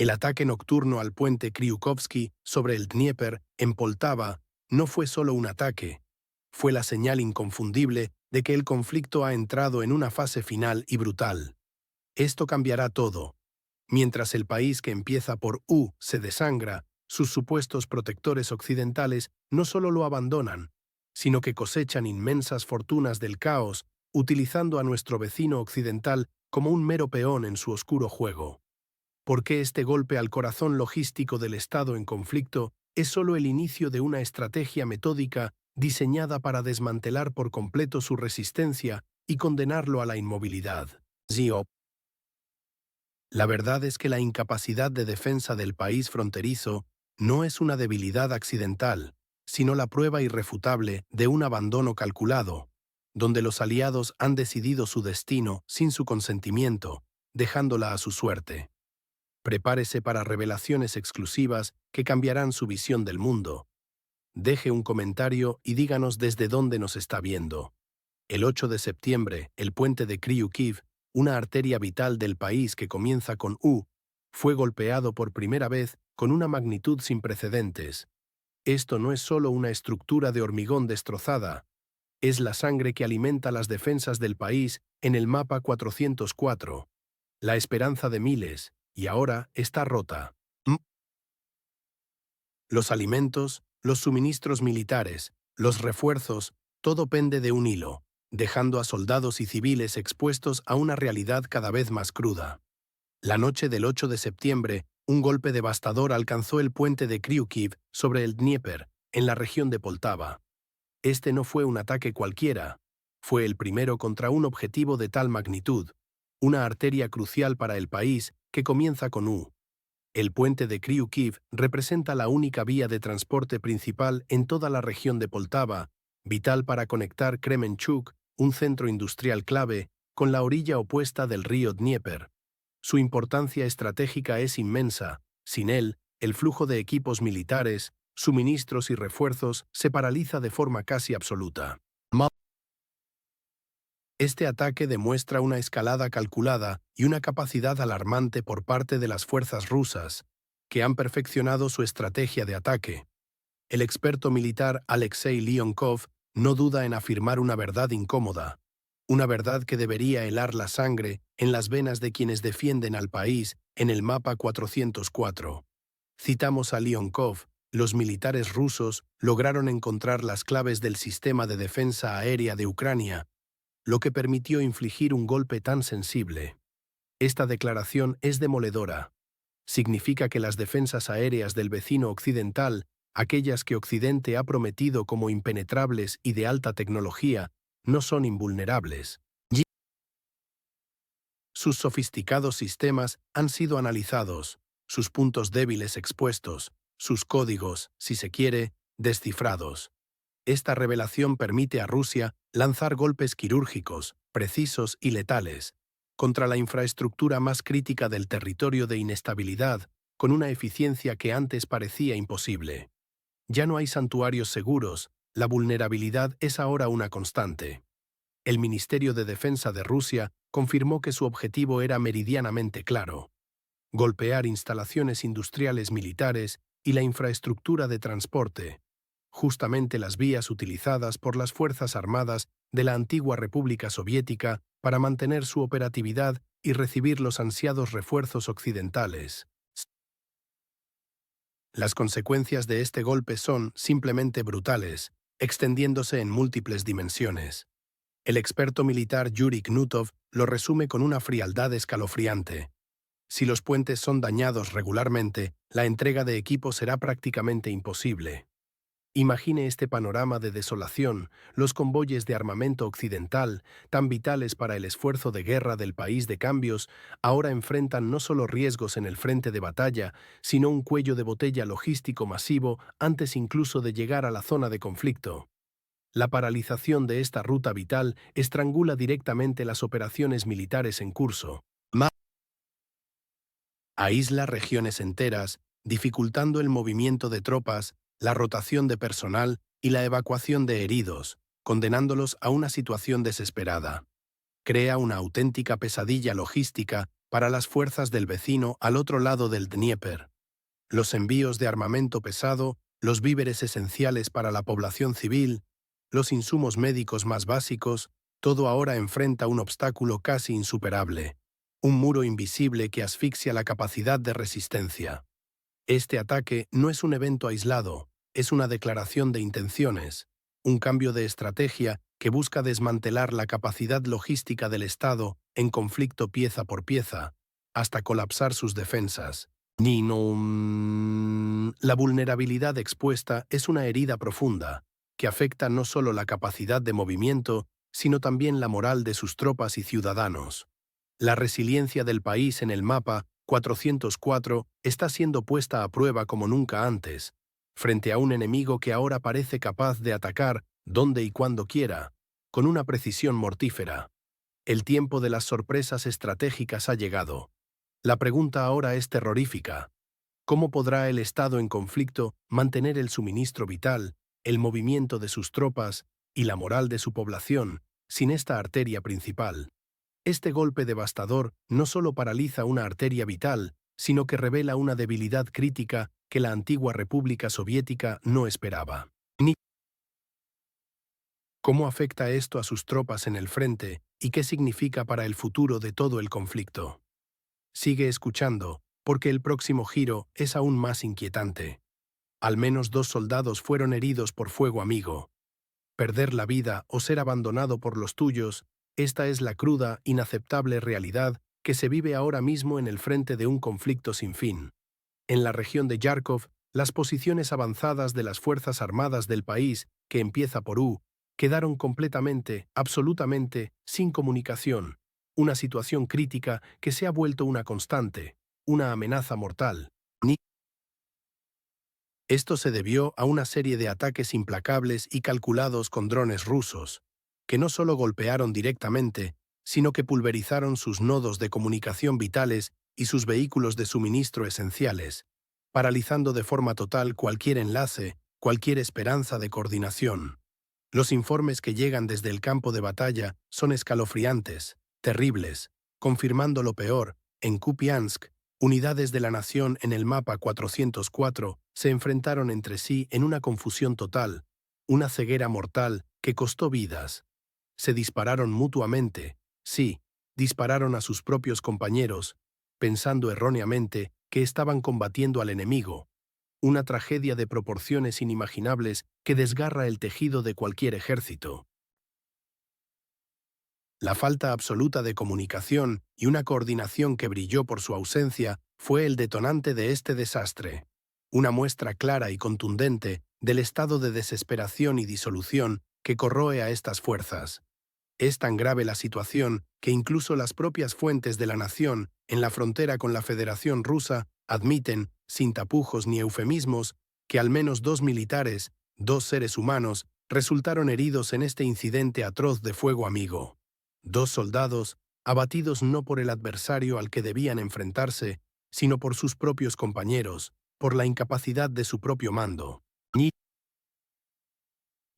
El ataque nocturno al puente Kryukovsky sobre el Dnieper, en Poltava, no fue solo un ataque, fue la señal inconfundible de que el conflicto ha entrado en una fase final y brutal. Esto cambiará todo. Mientras el país que empieza por U se desangra, sus supuestos protectores occidentales no solo lo abandonan, sino que cosechan inmensas fortunas del caos, utilizando a nuestro vecino occidental como un mero peón en su oscuro juego. ¿Por qué este golpe al corazón logístico del Estado en conflicto es solo el inicio de una estrategia metódica diseñada para desmantelar por completo su resistencia y condenarlo a la inmovilidad? Zio. La verdad es que la incapacidad de defensa del país fronterizo no es una debilidad accidental, sino la prueba irrefutable de un abandono calculado, donde los aliados han decidido su destino sin su consentimiento, dejándola a su suerte. Prepárese para revelaciones exclusivas que cambiarán su visión del mundo. Deje un comentario y díganos desde dónde nos está viendo. El 8 de septiembre, el puente de Kryukiv, una arteria vital del país que comienza con U, fue golpeado por primera vez con una magnitud sin precedentes. Esto no es solo una estructura de hormigón destrozada, es la sangre que alimenta las defensas del país en el mapa 404. La esperanza de miles, y ahora está rota. Los alimentos, los suministros militares, los refuerzos, todo pende de un hilo, dejando a soldados y civiles expuestos a una realidad cada vez más cruda. La noche del 8 de septiembre, un golpe devastador alcanzó el puente de Kryukiv sobre el Dnieper, en la región de Poltava. Este no fue un ataque cualquiera, fue el primero contra un objetivo de tal magnitud, una arteria crucial para el país que comienza con U. El puente de Kryukiv representa la única vía de transporte principal en toda la región de Poltava, vital para conectar Kremenchuk, un centro industrial clave, con la orilla opuesta del río Dnieper. Su importancia estratégica es inmensa. Sin él, el flujo de equipos militares, suministros y refuerzos se paraliza de forma casi absoluta. Este ataque demuestra una escalada calculada y una capacidad alarmante por parte de las fuerzas rusas, que han perfeccionado su estrategia de ataque. El experto militar Alexei Leonkov no duda en afirmar una verdad incómoda, una verdad que debería helar la sangre en las venas de quienes defienden al país en el mapa 404. Citamos a Leonkov: los militares rusos lograron encontrar las claves del sistema de defensa aérea de Ucrania, lo que permitió infligir un golpe tan sensible. Esta declaración es demoledora. Significa que las defensas aéreas del vecino occidental, aquellas que Occidente ha prometido como impenetrables y de alta tecnología, no son invulnerables. Sus sofisticados sistemas han sido analizados, sus puntos débiles expuestos, sus códigos, si se quiere, descifrados. Esta revelación permite a Rusia lanzar golpes quirúrgicos, precisos y letales, contra la infraestructura más crítica del territorio de inestabilidad, con una eficiencia que antes parecía imposible. Ya no hay santuarios seguros, la vulnerabilidad es ahora una constante. El Ministerio de Defensa de Rusia confirmó que su objetivo era meridianamente claro: golpear instalaciones industriales militares y la infraestructura de transporte, justamente las vías utilizadas por las Fuerzas Armadas de la antigua República Soviética para mantener su operatividad y recibir los ansiados refuerzos occidentales. Las consecuencias de este golpe son simplemente brutales, extendiéndose en múltiples dimensiones. El experto militar Yuri Knutov lo resume con una frialdad escalofriante. Si los puentes son dañados regularmente, la entrega de equipo será prácticamente imposible. Imagine este panorama de desolación: los convoyes de armamento occidental, tan vitales para el esfuerzo de guerra del país de cambios, ahora enfrentan no solo riesgos en el frente de batalla, sino un cuello de botella logístico masivo antes incluso de llegar a la zona de conflicto. La paralización de esta ruta vital estrangula directamente las operaciones militares en curso. Aísla regiones enteras, dificultando el movimiento de tropas, la rotación de personal y la evacuación de heridos, condenándolos a una situación desesperada. Crea una auténtica pesadilla logística para las fuerzas del vecino al otro lado del Dnieper. Los envíos de armamento pesado, los víveres esenciales para la población civil, los insumos médicos más básicos, todo ahora enfrenta un obstáculo casi insuperable, un muro invisible que asfixia la capacidad de resistencia. Este ataque no es un evento aislado, es una declaración de intenciones, un cambio de estrategia que busca desmantelar la capacidad logística del Estado en conflicto pieza por pieza, hasta colapsar sus defensas. La vulnerabilidad expuesta es una herida profunda, que afecta no solo la capacidad de movimiento, sino también la moral de sus tropas y ciudadanos. La resiliencia del país en el mapa 404 está siendo puesta a prueba como nunca antes, frente a un enemigo que ahora parece capaz de atacar donde y cuando quiera, con una precisión mortífera. El tiempo de las sorpresas estratégicas ha llegado. La pregunta ahora es terrorífica. ¿Cómo podrá el Estado en conflicto mantener el suministro vital, el movimiento de sus tropas y la moral de su población sin esta arteria principal? Este golpe devastador no solo paraliza una arteria vital, sino que revela una debilidad crítica que la antigua República Soviética no esperaba. ¿Cómo afecta esto a sus tropas en el frente y qué significa para el futuro de todo el conflicto? Sigue escuchando, porque el próximo giro es aún más inquietante. Al menos 2 soldados fueron heridos por fuego amigo. Perder la vida o ser abandonado por los tuyos, esta es la cruda, inaceptable realidad que se vive ahora mismo en el frente de un conflicto sin fin. En la región de Yarkov, las posiciones avanzadas de las Fuerzas Armadas del país, que empieza por U, quedaron completamente, absolutamente, sin comunicación, una situación crítica que se ha vuelto una constante, una amenaza mortal. Esto se debió a una serie de ataques implacables y calculados con drones rusos, que no solo golpearon directamente, sino que pulverizaron sus nodos de comunicación vitales y sus vehículos de suministro esenciales, paralizando de forma total cualquier enlace, cualquier esperanza de coordinación. Los informes que llegan desde el campo de batalla son escalofriantes, terribles, confirmando lo peor. En Kupiansk, unidades de la nación en el mapa 404 se enfrentaron entre sí en una confusión total, una ceguera mortal que costó vidas. Se dispararon mutuamente, sí, dispararon a sus propios compañeros, pensando erróneamente que estaban combatiendo al enemigo. Una tragedia de proporciones inimaginables que desgarra el tejido de cualquier ejército. La falta absoluta de comunicación y una coordinación que brilló por su ausencia fue el detonante de este desastre. Una muestra clara y contundente del estado de desesperación y disolución que corroe a estas fuerzas. Es tan grave la situación que incluso las propias fuentes de la nación, en la frontera con la Federación Rusa, admiten, sin tapujos ni eufemismos, que al menos 2 militares, 2 seres humanos, resultaron heridos en este incidente atroz de fuego amigo. 2 soldados, abatidos no por el adversario al que debían enfrentarse, sino por sus propios compañeros, por la incapacidad de su propio mando.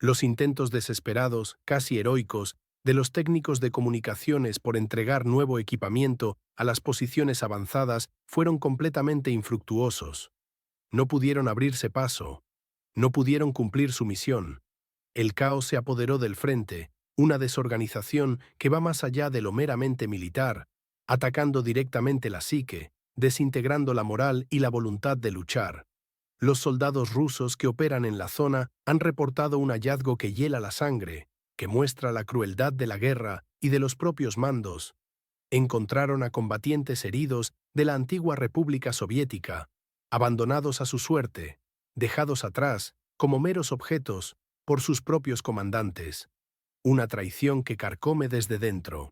Los intentos desesperados, casi heroicos, de los técnicos de comunicaciones por entregar nuevo equipamiento a las posiciones avanzadas fueron completamente infructuosos. No pudieron abrirse paso. No pudieron cumplir su misión. El caos se apoderó del frente, una desorganización que va más allá de lo meramente militar, atacando directamente la psique, desintegrando la moral y la voluntad de luchar. Los soldados rusos que operan en la zona han reportado un hallazgo que hiela la sangre, que muestra la crueldad de la guerra y de los propios mandos. Encontraron a combatientes heridos de la antigua República Soviética, abandonados a su suerte, dejados atrás, como meros objetos, por sus propios comandantes. Una traición que carcome desde dentro.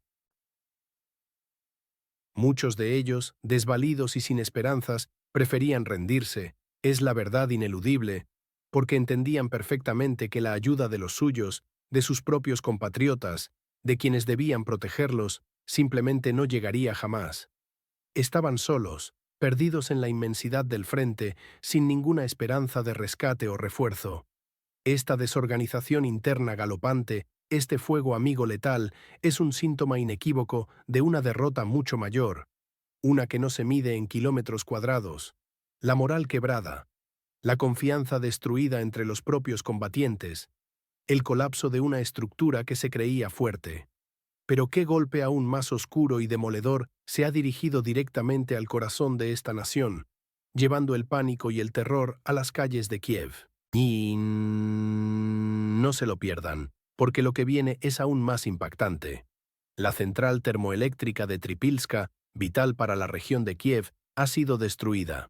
Muchos de ellos, desvalidos y sin esperanzas, preferían rendirse, es la verdad ineludible, porque entendían perfectamente que la ayuda de los suyos, de sus propios compatriotas, de quienes debían protegerlos, simplemente no llegaría jamás. Estaban solos, perdidos en la inmensidad del frente, sin ninguna esperanza de rescate o refuerzo. Esta desorganización interna galopante, este fuego amigo letal, es un síntoma inequívoco de una derrota mucho mayor. una que no se mide en kilómetros cuadrados, la moral quebrada, la confianza destruida entre los propios combatientes, el colapso de una estructura que se creía fuerte. Pero qué golpe aún más oscuro y demoledor se ha dirigido directamente al corazón de esta nación, llevando el pánico y el terror a las calles de Kiev. Y no se lo pierdan, porque lo que viene es aún más impactante. La central termoeléctrica de Tripilska, vital para la región de Kiev, ha sido destruida.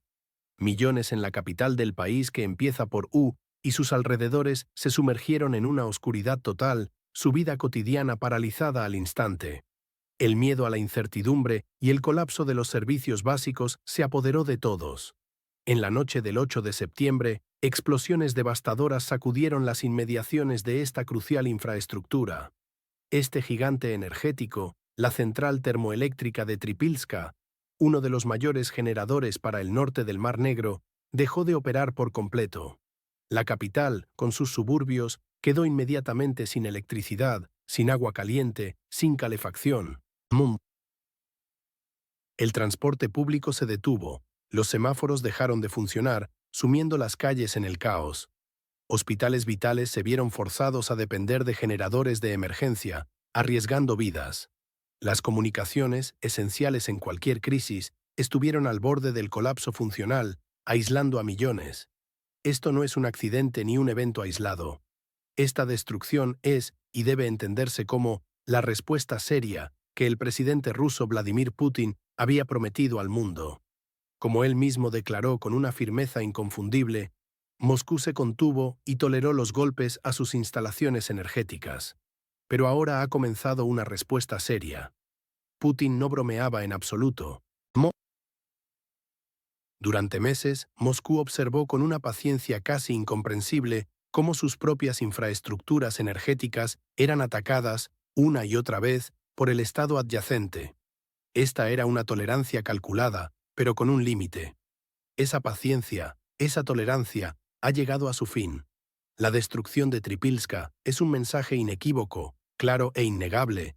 Millones en la capital del país que empieza por U y sus alrededores se sumergieron en una oscuridad total, su vida cotidiana paralizada al instante. El miedo a la incertidumbre y el colapso de los servicios básicos se apoderó de todos. En la noche del 8 de septiembre, explosiones devastadoras sacudieron las inmediaciones de esta crucial infraestructura. Este gigante energético, la central termoeléctrica de Tripilska, uno de los mayores generadores para el norte del Mar Negro, dejó de operar por completo. La capital, con sus suburbios, quedó inmediatamente sin electricidad, sin agua caliente, sin calefacción. El transporte público se detuvo, los semáforos dejaron de funcionar, sumiendo las calles en el caos. Hospitales vitales se vieron forzados a depender de generadores de emergencia, arriesgando vidas. Las comunicaciones, esenciales en cualquier crisis, estuvieron al borde del colapso funcional, aislando a millones. Esto no es un accidente ni un evento aislado. Esta destrucción es, y debe entenderse como, la respuesta seria que el presidente ruso Vladimir Putin había prometido al mundo. Como él mismo declaró con una firmeza inconfundible, Moscú se contuvo y toleró los golpes a sus instalaciones energéticas. Pero ahora ha comenzado una respuesta seria. Putin no bromeaba en absoluto. Durante meses, Moscú observó con una paciencia casi incomprensible cómo sus propias infraestructuras energéticas eran atacadas, una y otra vez, por el Estado adyacente. Esta era una tolerancia calculada, pero con un límite. Esa paciencia, esa tolerancia, ha llegado a su fin. La destrucción de Tripilska es un mensaje inequívoco, claro e innegable.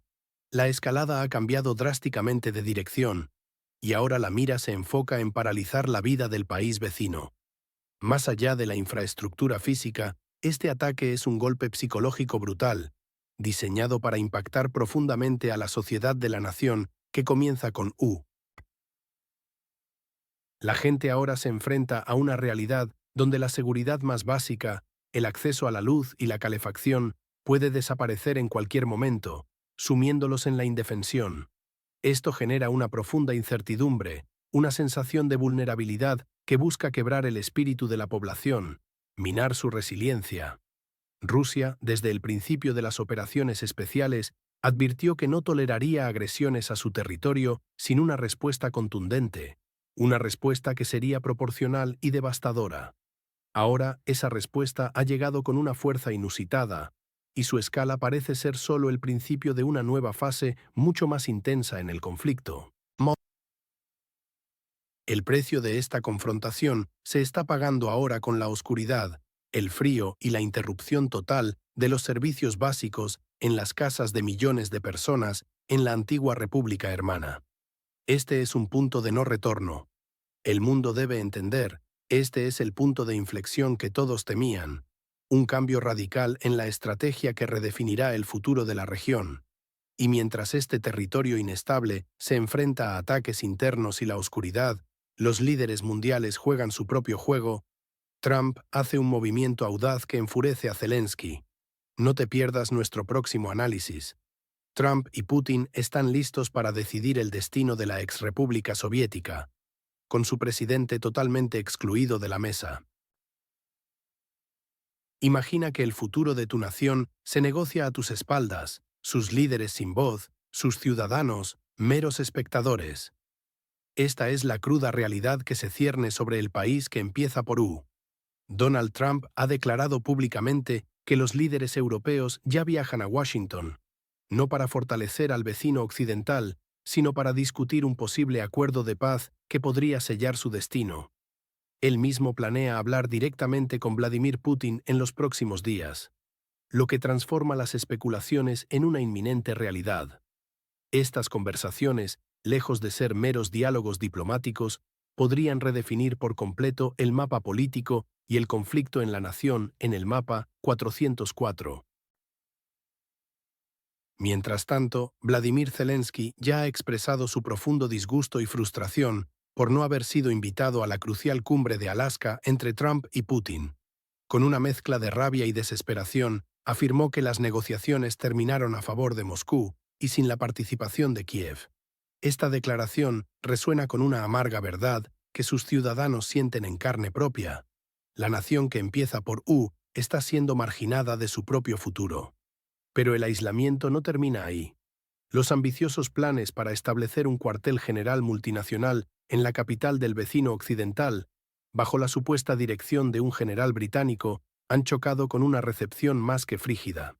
La escalada ha cambiado drásticamente de dirección, y ahora la mira se enfoca en paralizar la vida del país vecino. Más allá de la infraestructura física, este ataque es un golpe psicológico brutal, diseñado para impactar profundamente a la sociedad de la nación que comienza con U. La gente ahora se enfrenta a una realidad donde la seguridad más básica, el acceso a la luz y la calefacción, puede desaparecer en cualquier momento, sumiéndolos en la indefensión. Esto genera una profunda incertidumbre, una sensación de vulnerabilidad que busca quebrar el espíritu de la población, minar su resiliencia. Rusia, desde el principio de las operaciones especiales, advirtió que no toleraría agresiones a su territorio sin una respuesta contundente, una respuesta que sería proporcional y devastadora. Ahora, esa respuesta ha llegado con una fuerza inusitada, y su escala parece ser solo el principio de una nueva fase mucho más intensa en el conflicto. El precio de esta confrontación se está pagando ahora con la oscuridad, el frío y la interrupción total de los servicios básicos en las casas de millones de personas en la antigua República Hermana. Este es un punto de no retorno. El mundo debe entender, este es el punto de inflexión que todos temían, un cambio radical en la estrategia que redefinirá el futuro de la región. Y mientras este territorio inestable se enfrenta a ataques internos y la oscuridad, los líderes mundiales juegan su propio juego. Trump hace un movimiento audaz que enfurece a Zelensky. No te pierdas nuestro próximo análisis. Trump y Putin están listos para decidir el destino de la exrepública soviética, con su presidente totalmente excluido de la mesa. Imagina que el futuro de tu nación se negocia a tus espaldas, sus líderes sin voz, sus ciudadanos, meros espectadores. Esta es la cruda realidad que se cierne sobre el país que empieza por U. Donald Trump ha declarado públicamente que los líderes europeos ya viajan a Washington, no para fortalecer al vecino occidental, sino para discutir un posible acuerdo de paz que podría sellar su destino. Él mismo planea hablar directamente con Vladimir Putin en los próximos días, lo que transforma las especulaciones en una inminente realidad. Estas conversaciones lejos de ser meros diálogos diplomáticos, podrían redefinir por completo el mapa político y el conflicto en la nación en el mapa 404. Mientras tanto, Vladimir Zelensky ya ha expresado su profundo disgusto y frustración por no haber sido invitado a la crucial cumbre de Alaska entre Trump y Putin. Con una mezcla de rabia y desesperación, afirmó que las negociaciones terminaron a favor de Moscú y sin la participación de Kiev. Esta declaración resuena con una amarga verdad que sus ciudadanos sienten en carne propia. La nación que empieza por U está siendo marginada de su propio futuro. Pero el aislamiento no termina ahí. Los ambiciosos planes para establecer un cuartel general multinacional en la capital del vecino occidental, bajo la supuesta dirección de un general británico, han chocado con una recepción más que frígida.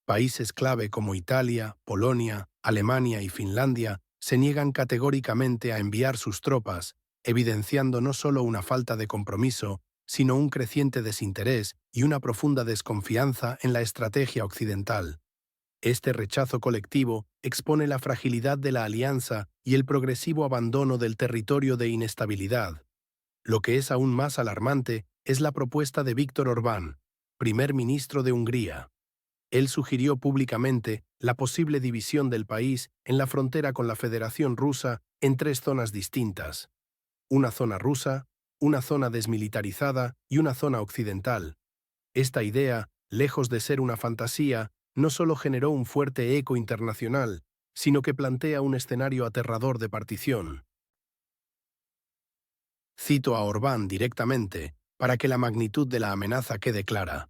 Países clave como Italia, Polonia, Alemania y Finlandia se niegan categóricamente a enviar sus tropas, evidenciando no solo una falta de compromiso, sino un creciente desinterés y una profunda desconfianza en la estrategia occidental. Este rechazo colectivo expone la fragilidad de la alianza y el progresivo abandono del territorio de inestabilidad. Lo que es aún más alarmante es la propuesta de Viktor Orbán, primer ministro de Hungría. Él sugirió públicamente la posible división del país en la frontera con la Federación Rusa en 3 zonas distintas: una zona rusa, una zona desmilitarizada y una zona occidental. Esta idea, lejos de ser una fantasía, no solo generó un fuerte eco internacional, sino que plantea un escenario aterrador de partición. Cito a Orbán directamente, para que la magnitud de la amenaza quede clara.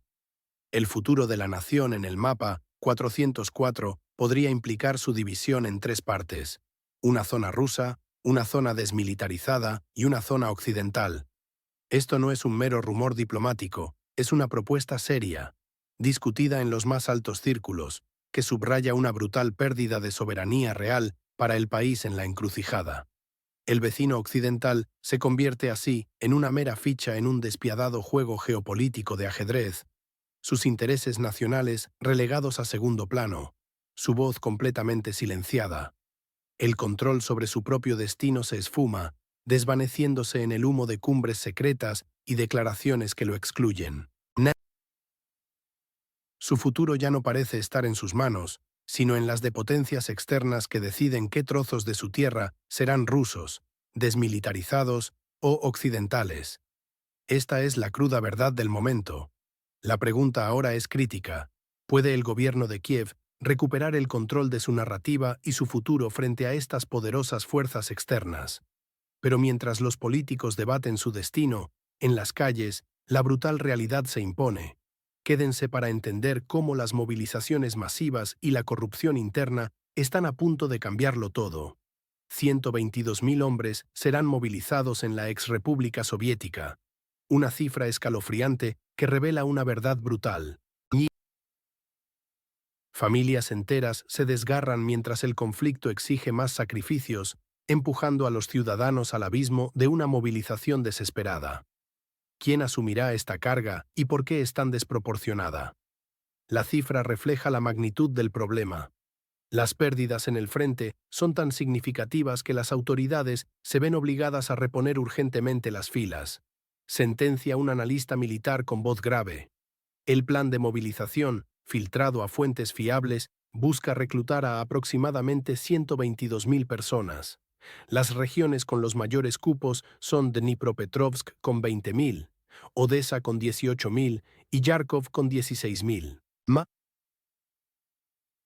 El futuro de la nación en el mapa 404 podría implicar su división en 3 partes: una zona rusa, una zona desmilitarizada y una zona occidental. Esto no es un mero rumor diplomático, es una propuesta seria, discutida en los más altos círculos, que subraya una brutal pérdida de soberanía real para el país en la encrucijada. El vecino occidental se convierte así en una mera ficha en un despiadado juego geopolítico de ajedrez, sus intereses nacionales relegados a segundo plano, su voz completamente silenciada. El control sobre su propio destino se esfuma, desvaneciéndose en el humo de cumbres secretas y declaraciones que lo excluyen. Su futuro ya no parece estar en sus manos, sino en las de potencias externas que deciden qué trozos de su tierra serán rusos, desmilitarizados o occidentales. Esta es la cruda verdad del momento. La pregunta ahora es crítica. ¿Puede el gobierno de Kiev recuperar el control de su narrativa y su futuro frente a estas poderosas fuerzas externas? Pero mientras los políticos debaten su destino, en las calles, la brutal realidad se impone. Quédense para entender cómo las movilizaciones masivas y la corrupción interna están a punto de cambiarlo todo. 122.000 hombres serán movilizados en la exrepública soviética. Una cifra escalofriante que revela una verdad brutal. Familias enteras se desgarran mientras el conflicto exige más sacrificios, empujando a los ciudadanos al abismo de una movilización desesperada. ¿Quién asumirá esta carga y por qué es tan desproporcionada? La cifra refleja la magnitud del problema. Las pérdidas en el frente son tan significativas que las autoridades se ven obligadas a reponer urgentemente las filas. Sentencia un analista militar con voz grave. El plan de movilización, filtrado a fuentes fiables, busca reclutar a aproximadamente 122.000 personas. Las regiones con los mayores cupos son Dnipropetrovsk con 20.000, Odessa con 18.000 y Yarkov con 16.000.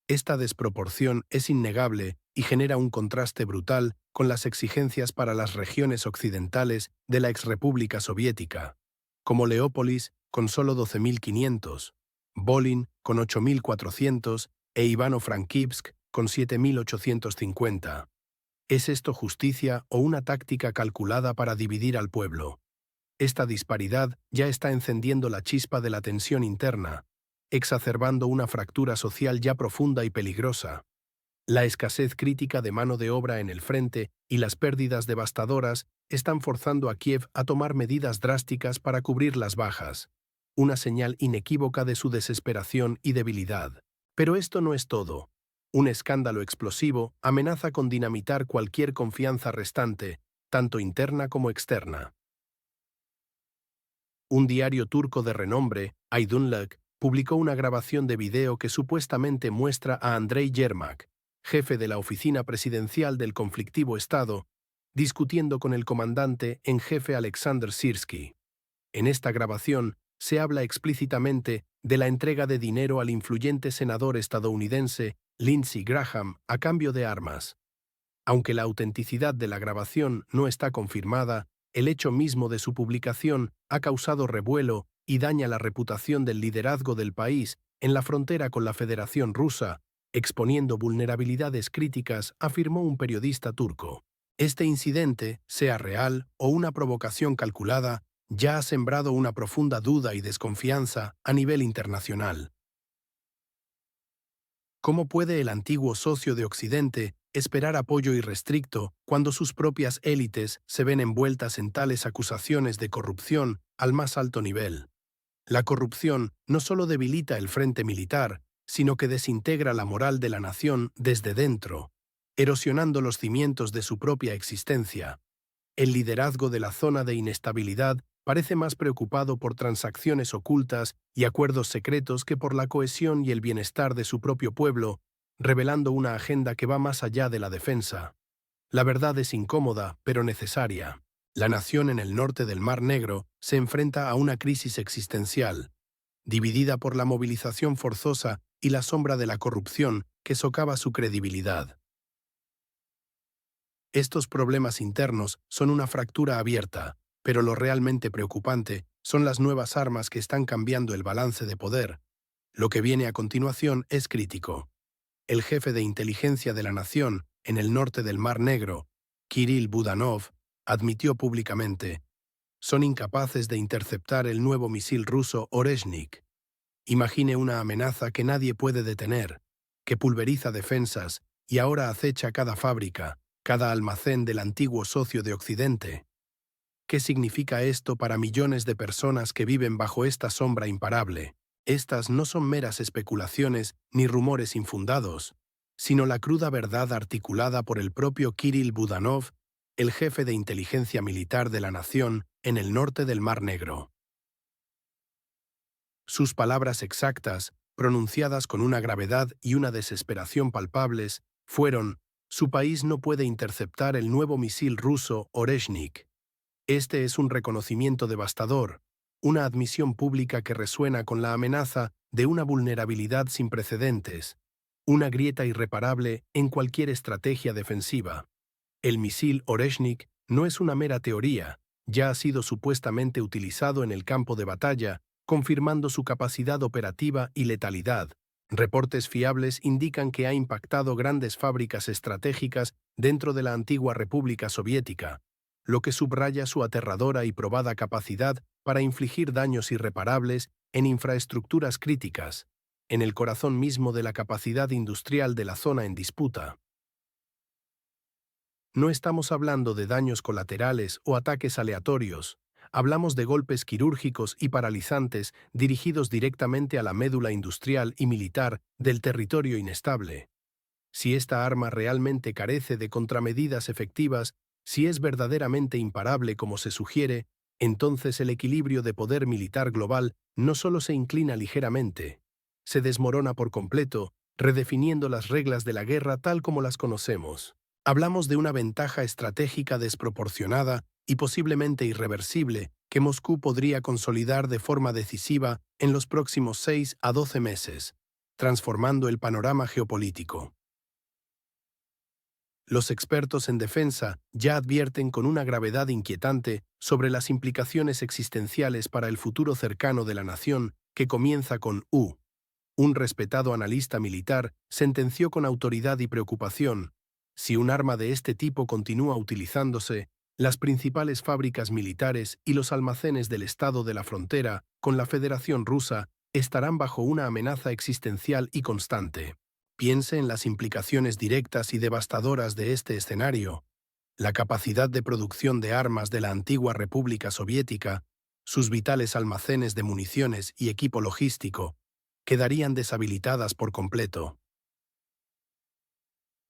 Esta desproporción es innegable y genera un contraste brutal con las exigencias para las regiones occidentales de la exrepública soviética, como Leópolis con solo 12.500, Volyn con 8.400 e Ivano-Frankivsk con 7.850. ¿Es esto justicia o una táctica calculada para dividir al pueblo? Esta disparidad ya está encendiendo la chispa de la tensión interna, exacerbando una fractura social ya profunda y peligrosa. La escasez crítica de mano de obra en el frente y las pérdidas devastadoras están forzando a Kiev a tomar medidas drásticas para cubrir las bajas, una señal inequívoca de su desesperación y debilidad. Pero esto no es todo. Un escándalo explosivo amenaza con dinamitar cualquier confianza restante, tanto interna como externa. Un diario turco de renombre, Aydınlık, publicó una grabación de video que supuestamente muestra a Andrei Yermak, jefe de la oficina presidencial del conflictivo Estado, discutiendo con el comandante en jefe Alexander Sirski. En esta grabación se habla explícitamente de la entrega de dinero al influyente senador estadounidense Lindsey Graham a cambio de armas. Aunque la autenticidad de la grabación no está confirmada, el hecho mismo de su publicación ha causado revuelo y daña la reputación del liderazgo del país en la frontera con la Federación Rusa, exponiendo vulnerabilidades críticas, afirmó un periodista turco. Este incidente, sea real o una provocación calculada, ya ha sembrado una profunda duda y desconfianza a nivel internacional. ¿Cómo puede el antiguo socio de Occidente esperar apoyo irrestricto cuando sus propias élites se ven envueltas en tales acusaciones de corrupción al más alto nivel? La corrupción no solo debilita el frente militar, sino que desintegra la moral de la nación desde dentro, erosionando los cimientos de su propia existencia. El liderazgo de la zona de inestabilidad parece más preocupado por transacciones ocultas y acuerdos secretos que por la cohesión y el bienestar de su propio pueblo, revelando una agenda que va más allá de la defensa. La verdad es incómoda, pero necesaria. La nación en el norte del Mar Negro se enfrenta a una crisis existencial, dividida por la movilización forzosa y la sombra de la corrupción que socava su credibilidad. Estos problemas internos son una fractura abierta, pero lo realmente preocupante son las nuevas armas que están cambiando el balance de poder. Lo que viene a continuación es crítico. El jefe de inteligencia de la nación en el norte del Mar Negro, Kirill Budanov, admitió públicamente: son incapaces de interceptar el nuevo misil ruso Oreshnik. Imagine una amenaza que nadie puede detener, que pulveriza defensas y ahora acecha cada fábrica, cada almacén del antiguo socio de Occidente. ¿Qué significa esto para millones de personas que viven bajo esta sombra imparable? Estas no son meras especulaciones ni rumores infundados, sino la cruda verdad articulada por el propio Kirill Budanov, el jefe de inteligencia militar de la nación en el norte del Mar Negro. Sus palabras exactas, pronunciadas con una gravedad y una desesperación palpables, fueron: su país no puede interceptar el nuevo misil ruso Oreshnik. Este es un reconocimiento devastador, una admisión pública que resuena con la amenaza de una vulnerabilidad sin precedentes, una grieta irreparable en cualquier estrategia defensiva. El misil Oreshnik no es una mera teoría, ya ha sido supuestamente utilizado en el campo de batalla, confirmando su capacidad operativa y letalidad. Reportes fiables indican que ha impactado grandes fábricas estratégicas dentro de la antigua República Soviética, lo que subraya su aterradora y probada capacidad para infligir daños irreparables en infraestructuras críticas, en el corazón mismo de la capacidad industrial de la zona en disputa. No estamos hablando de daños colaterales o ataques aleatorios, hablamos de golpes quirúrgicos y paralizantes dirigidos directamente a la médula industrial y militar del territorio inestable. Si esta arma realmente carece de contramedidas efectivas, si es verdaderamente imparable como se sugiere, entonces el equilibrio de poder militar global no solo se inclina ligeramente, se desmorona por completo, redefiniendo las reglas de la guerra tal como las conocemos. Hablamos de una ventaja estratégica desproporcionada y posiblemente irreversible que Moscú podría consolidar de forma decisiva en los próximos 6 a 12 meses, transformando el panorama geopolítico. Los expertos en defensa ya advierten con una gravedad inquietante sobre las implicaciones existenciales para el futuro cercano de la nación, que comienza con U. Un respetado analista militar sentenció con autoridad y preocupación: si un arma de este tipo continúa utilizándose, las principales fábricas militares y los almacenes del estado de la frontera con la Federación Rusa estarán bajo una amenaza existencial y constante. Piense en las implicaciones directas y devastadoras de este escenario: la capacidad de producción de armas de la antigua República Soviética, sus vitales almacenes de municiones y equipo logístico, quedarían deshabilitadas por completo.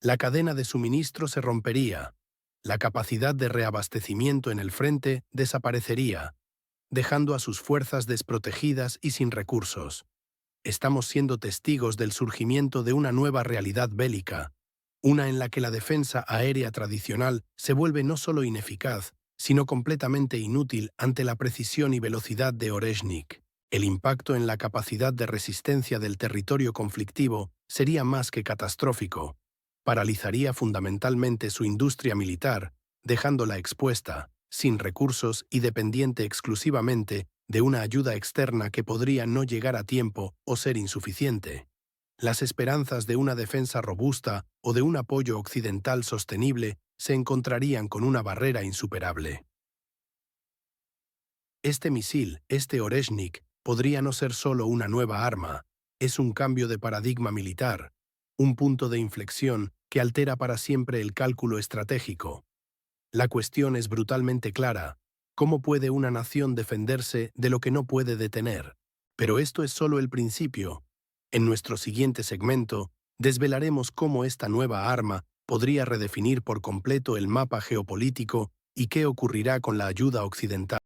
La cadena de suministro se rompería. La capacidad de reabastecimiento en el frente desaparecería, dejando a sus fuerzas desprotegidas y sin recursos. Estamos siendo testigos del surgimiento de una nueva realidad bélica, una en la que la defensa aérea tradicional se vuelve no solo ineficaz, sino completamente inútil ante la precisión y velocidad de Oreshnik. El impacto en la capacidad de resistencia del territorio conflictivo sería más que catastrófico. Paralizaría fundamentalmente su industria militar, dejándola expuesta, sin recursos y dependiente exclusivamente de una ayuda externa que podría no llegar a tiempo o ser insuficiente. Las esperanzas de una defensa robusta o de un apoyo occidental sostenible se encontrarían con una barrera insuperable. Este misil, este Oreshnik, podría no ser solo una nueva arma, es un cambio de paradigma militar, un punto de inflexión que altera para siempre el cálculo estratégico. La cuestión es brutalmente clara: ¿cómo puede una nación defenderse de lo que no puede detener? Pero esto es solo el principio. En nuestro siguiente segmento, desvelaremos cómo esta nueva arma podría redefinir por completo el mapa geopolítico y qué ocurrirá con la ayuda occidental.